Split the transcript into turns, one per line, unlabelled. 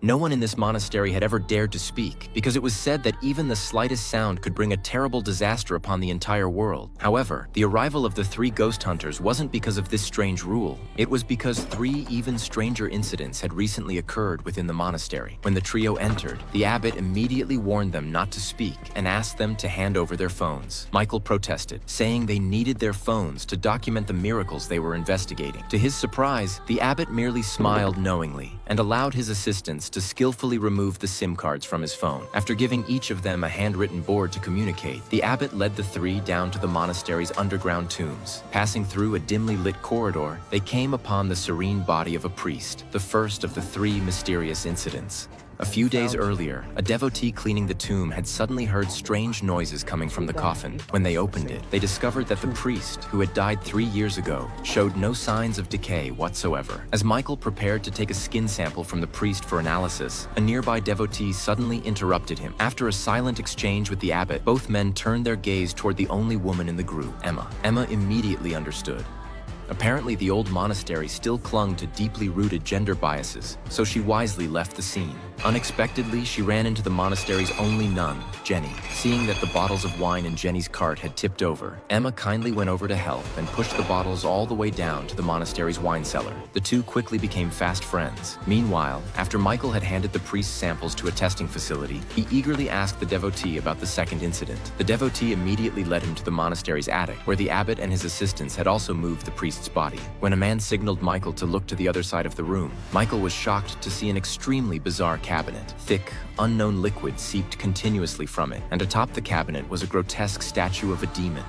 No one in this monastery had ever dared to speak, because it was said that even the slightest sound could bring a terrible disaster upon the entire world. However, the arrival of the three ghost hunters wasn't because of this strange rule. It was because three even stranger incidents had recently occurred within the monastery. When the trio entered, the abbot immediately warned them not to speak and asked them to hand over their phones. Michael protested, saying they needed their phones to document the miracles they were investigating. To his surprise, the abbot merely smiled knowingly and allowed his assistants to skillfully remove the SIM cards from his phone. After giving each of them a handwritten board to communicate, the abbot led the three down to the monastery's underground tombs. Passing through a dimly lit corridor, they came upon the serene body of a priest, the first of the three mysterious incidents. A few days earlier, a devotee cleaning the tomb had suddenly heard strange noises coming from the coffin. When they opened it, they discovered that the priest, who had died 3 years ago, showed no signs of decay whatsoever. As Michael prepared to take a skin sample from the priest for analysis, a nearby devotee suddenly interrupted him. After a silent exchange with the abbot, both men turned their gaze toward the only woman in the group, Emma. Emma immediately understood. Apparently, the old monastery still clung to deeply rooted gender biases, so she wisely left the scene. Unexpectedly, she ran into the monastery's only nun, Jenny. Seeing that the bottles of wine in Jenny's cart had tipped over, Emma kindly went over to help and pushed the bottles all the way down to the monastery's wine cellar. The two quickly became fast friends. Meanwhile, after Michael had handed the priest's samples to a testing facility, he eagerly asked the devotee about the second incident. The devotee immediately led him to the monastery's attic, where the abbot and his assistants had also moved the priest's body. When a man signaled Michael to look to the other side of the room, Michael was shocked to see an extremely bizarre cabinet. Thick, unknown liquid seeped continuously from it, and atop the cabinet was a grotesque statue of a demon.